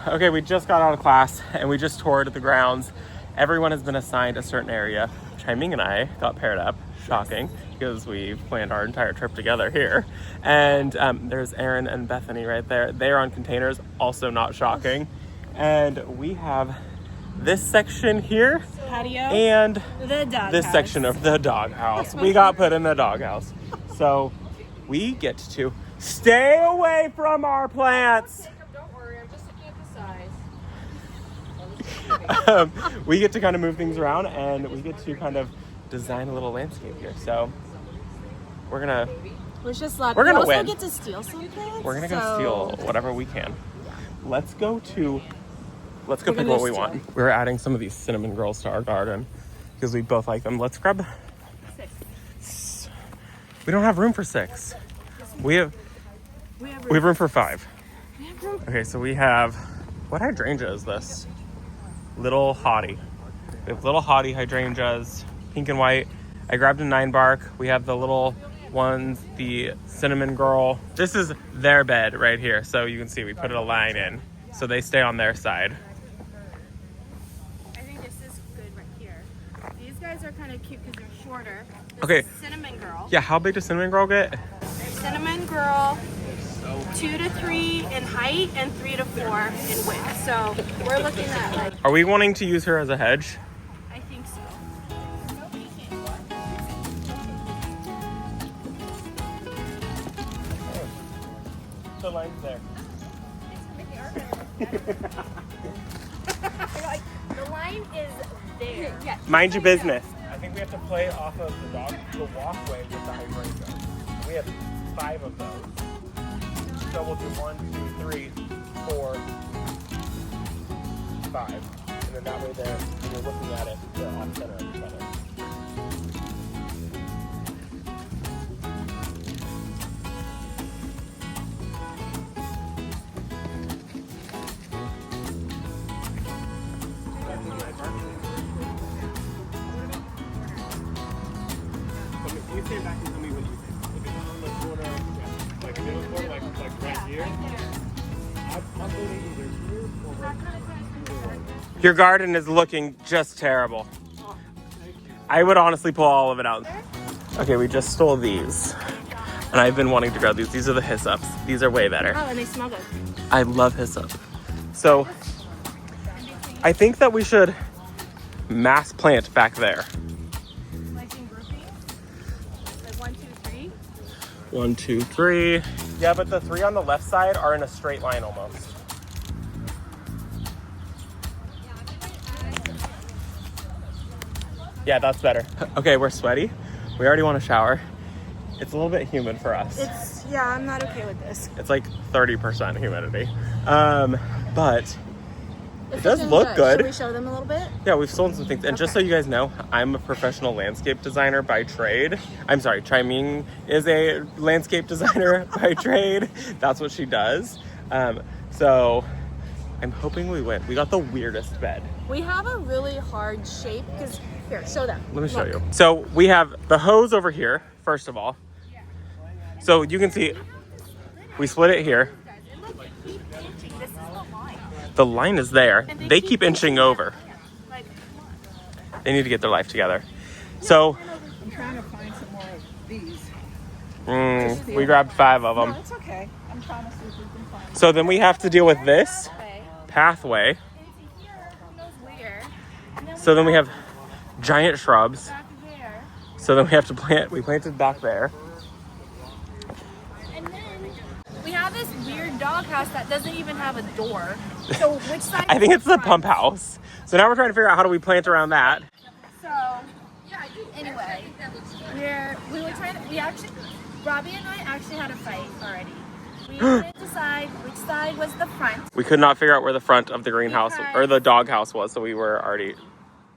Okay, we just got out of class and we just toured the grounds. Everyone has been assigned a certain area. Chia-Ming and I got paired up, shocking, because we planned our entire trip together here. And there's Aaron and Bethany right there. They are on containers, also not shocking. And we have this section here, patio, and the dog this house. section of the doghouse. We got put in the doghouse. So we get to stay away from our plants. Don't worry, I'm just looking at the size. We get to kind of move things around and we get to kind of design a little landscape here. So we're gonna win. Get to steal something. We're gonna go steal whatever we can. Let's go pick what we want. We're adding some of these cinnamon rolls to our garden because we both like them. Let's grab 6. We don't have room for 6. We have room for 5. Okay, so we have, what hydrangea is this? Little Hottie. We have little Hottie hydrangeas, pink and white. I grabbed a 9 bark. We have the little ones, the cinnamon girl. This is their bed right here. So you can see we put a line in so they stay on their side. I think this is good right here. These guys are kind of cute because they're shorter. This Okay. is Cinnamon Girl. Yeah, how big does cinnamon girl get? Cinnamon Girl, 2 to 3 in height and 3 to 4 in width. So we're looking at like. Are we wanting to use her as a hedge? I think so. The line's there. The line is there. Yeah. Mind your business. I think we have to play off of the walkway with the hydrangea. We have 5 of those. So we'll do 1, 2, 3, 4, 5. And then that way when you're looking at it, they're off center of each other. Can you stand back and tell me what you think? If it's on the corner, like a middle corner, like right here. I'm voting either here or Your garden is looking just terrible. I would honestly pull all of it out. Okay, we just stole these. And I've been wanting to grow these. These are the hyssops. These are way better. Oh, and they smell good. I love hyssop. So I think that we should mass plant back there. Like in grouping? Like 1, 2, 3? 1, 2, 3. Yeah, but the 3 on the left side are in a straight line almost. Yeah, that's better. Okay, we're sweaty. We already want to shower. It's a little bit humid for us. I'm not okay with this. It's like 30% humidity. But it does look good. Should we show them a little bit? Yeah, we've sold some things. And just so you guys know, I'm a professional landscape designer by trade. I'm sorry, Chia-Ming is a landscape designer by trade. That's what she does. So I'm hoping we win. We got the weirdest bed. We have a really hard shape because, here, show them. Let me show you. So we have the hose over here, first of all. So you can see, we split it here. The line is there. They keep inching over. They need to get their life together. So I'm trying to find some more of these. we grabbed 5 of them. No, it's okay. I'm trying to see if we can find. So then we have to deal with this pathway. So then we have giant shrubs. So then we have to plant. We planted back there. And then we have this weird doghouse that doesn't even have a door. So which side? I think it's the pump house. So now we're trying to figure out how do we plant around that. So anyway, Robbie and I actually had a fight already. We couldn't decide which side was the front. We could not figure out where the front of the greenhouse or the doghouse was, so we were already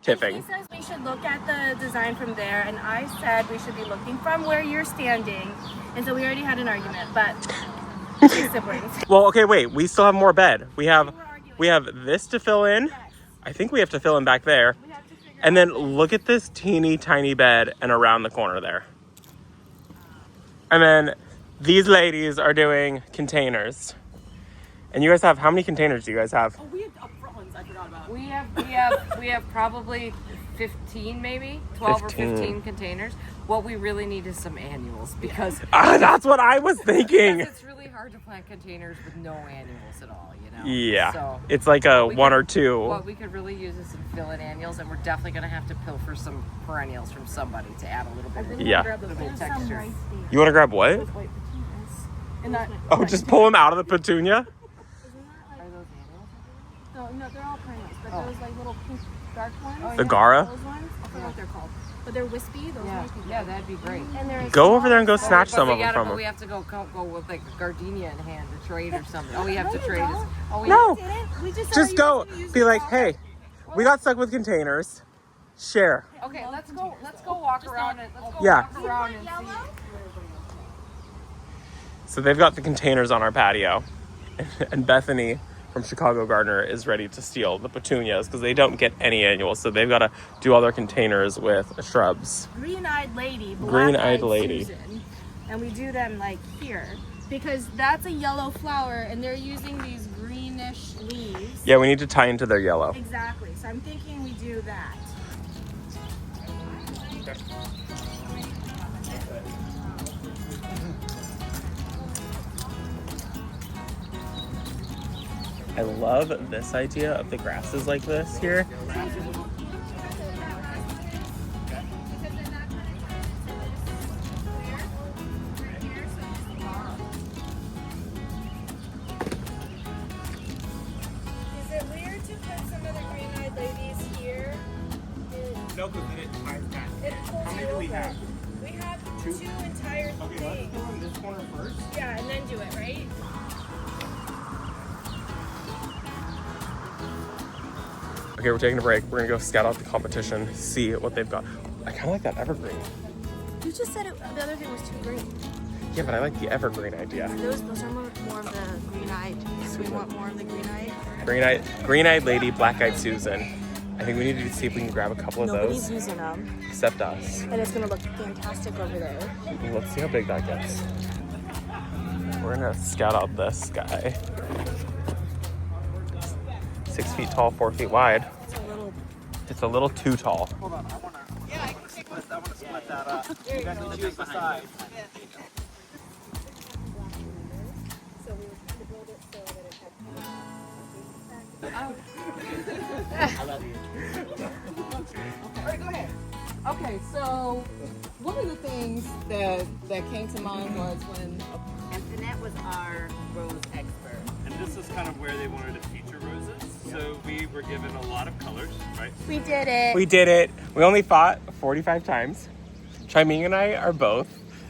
tiffing. He says we should look at the design from there, and I said we should be looking from where you're standing. And so we already had an argument, but two siblings. Well, okay, wait. We still have more bed. We have this to fill in. I think we have to fill in back there. And then look at this teeny tiny bed and around the corner there. And then these ladies are doing containers. And you guys have, how many containers do you guys have? Oh, we have upfront ones I forgot about. We have probably 15, maybe 12 or 15 containers. What we really need is some annuals because That's what I was thinking. it's really hard to plant containers with no annuals at all, you know. Yeah, So it's like a one or two. What we could really use is some fill-in annuals, and we're definitely going to have to pilfer some perennials from somebody to add a little bit of Yeah. texture. You want to grab what? White petunias. And that, Oh, just pull them out of the petunia? Are those annuals? No, they're all perennials, but those like little pink dark ones. The Gara? Those ones, I forget what they're called. But they're wispy. Those Yeah, might be yeah, good. that'd be great. And they're Go over there and go small- snatch But some we of them gotta- from but we them. have to go with like a gardenia in hand to trade or something. Oh, we have No, to you trade. don't. Oh, we No. We just Just go. Be like, hey, we got stuck with containers. Share. Okay, let's go walk around and let's go Yeah. walk around and see. So they've got the containers on our patio. And Bethany from Chicago Gardener is ready to steal the petunias because they don't get any annuals. So they've got to do all their containers with shrubs. Green-eyed lady, Green-eyed black-eyed lady. Susan. And we do them like here because that's a yellow flower and they're using these greenish leaves. Yeah, we need to tie into their yellow. Exactly. So I'm thinking we do that. I love this idea of the grasses like this here. Is it weird to put some of the green-eyed ladies here? No, because then it ties back. It pulls How many you do we over. have? We have two entire Okay, let's things. go on this corner first. Yeah, and then do it, right? Okay, we're taking a break. We're gonna go scout out the competition, see what they've got. I kind of like that evergreen. You just said the other thing was too green. Yeah, but I like the evergreen idea. Those are more of the green-eyed. We want more of the green-eyed. Green-eyed lady, black-eyed Susan. I think we need to see if we can grab a couple of Nobody's those. using them, Except us. and it's gonna look fantastic over there. Let's see how big that gets. We're gonna scout out this guy. 6 feet tall, 4 feet wide. It's a little. It's a little too tall. Hold on, I wanna split that up. You guys can choose the size. So we were trying to build it so that it I love you. all right, go ahead. Okay, so one of the things that came to mind was when And Annette was our rose expert. And this is kind of where they wanted to feature roses. So we were given a lot of colors, right? We did it. We did it. We only fought 45 times. Chia-Ming and I are both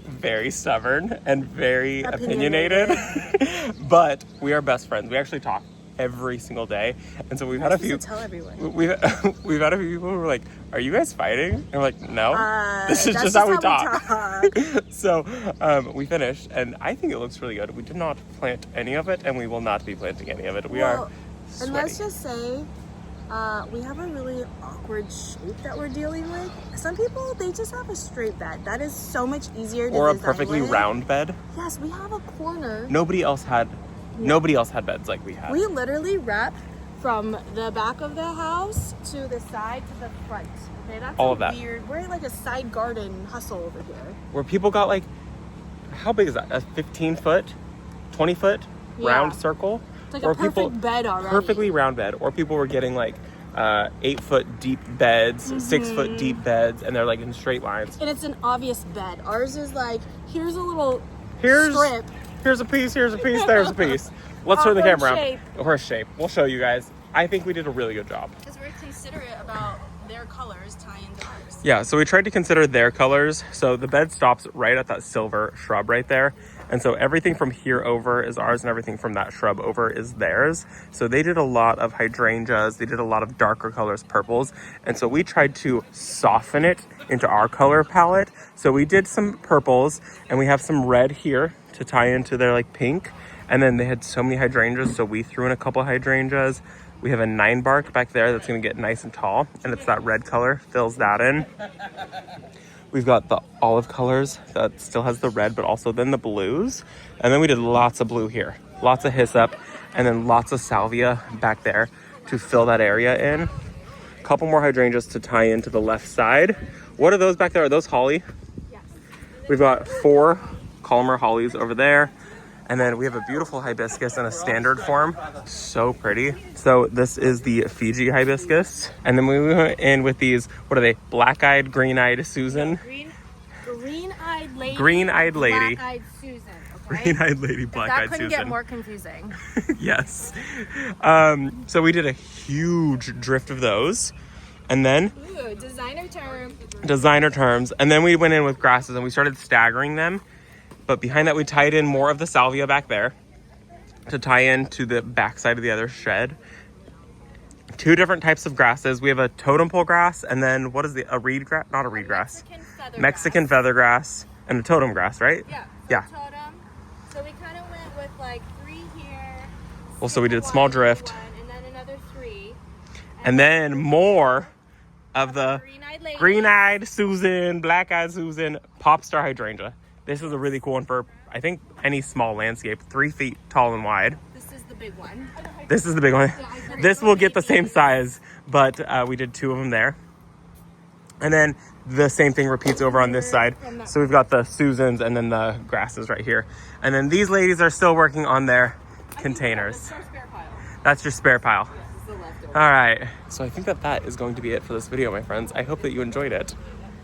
very stubborn and very opinionated. But we are best friends. We actually talk every single day. And so we've had a few. Tell everyone. We've had a few people who were like, "Are you guys fighting?" And we're like, "No, this is that's just how we just how we talk." So we finished, and I think it looks really good. We did not plant any of it, and we will not be planting any of it. We are And let's sweaty. just say, we have a really awkward shape that we're dealing with. Some people, they just have a straight bed. That is so much easier to Or a design perfectly with. round bed. Yes, we have a corner. Nobody else had beds like we had. We literally wrap from the back of the house to the side to the front. Okay, that's All a of that. weird. We're in like a side garden hustle over here. Where people got like, how big is that? A 15-foot, 20-foot round Yeah. circle? It's like Or a perfect bed already. Perfectly round bed. Or people were getting like 8-foot deep beds, 6-foot deep beds, and they're like in straight lines. And it's an obvious bed. Ours is like, here's a little Here's strip. Here's a piece, there's a piece. Let's turn the Awkward camera shape. around. Horse shape. We'll show you guys. I think we did a really good job. Because we're considerate about their colors tie into ours. Yeah, so we tried to consider their colors. So the bed stops right at that silver shrub right there. And so everything from here over is ours and everything from that shrub over is theirs. So they did a lot of hydrangeas. They did a lot of darker colors, purples. And so we tried to soften it into our color palette. So we did some purples and we have some red here to tie into their like pink. And then they had so many hydrangeas. So we threw in a couple hydrangeas. We have a 9 bark back there that's gonna get nice and tall. And it's that red color, fills that in. We've got the olive colors that still has the red, but also then the blues. And then we did lots of blue here. lots of hyssop, and then lots of salvia back there to fill that area in. A couple more hydrangeas to tie into the left side. What are those back there? Are those holly? Yes. We've got 4 columnar hollies over there. And then we have a beautiful hibiscus in a standard form. So pretty. So this is the Fiji hibiscus. And then we went in with these, what are they? Black-eyed, green-eyed Susan. Green-eyed lady. Green-eyed lady. Black-eyed Susan. Okay? Green-eyed lady, black-eyed That couldn't Susan. get more confusing. Yes. So we did a huge drift of those. And then Ooh, designer terms. And then we went in with grasses and we started staggering them. But behind that, we tied in more of the salvia back there to tie into the backside of the other shed. 2 different types of grasses. We have a totem pole grass, and then what is a reed grass? Not a reed grass. Mexican feather grass, and a totem grass, right? Yeah. Yeah. Totem. So we kind of went with like 3 here. Well, so we did small drift. And then another 3. And then more of the Green-eyed lady. green-eyed Susan, black-eyed Susan, pop star hydrangea. This is a really cool one for, I think, any small landscape. 3 feet tall and wide. This is the big one. This is the big one. This will get the same size, but we did 2 of them there. And then the same thing repeats over on this side. So we've got the Susans and then the grasses right here. And then these ladies are still working on their containers. That's your spare pile. All right. So I think that is going to be it for this video, my friends. I hope that you enjoyed it.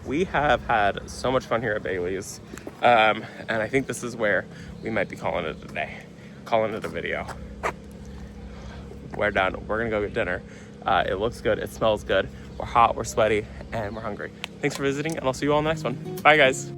We have had so much fun here at Bailey's. And I think this is where we might be calling it a day. Calling it a video. We're done. We're gonna go get dinner. It looks good. It smells good. We're hot, we're sweaty, and we're hungry. Thanks for visiting, and I'll see you all in the next one. Bye, guys.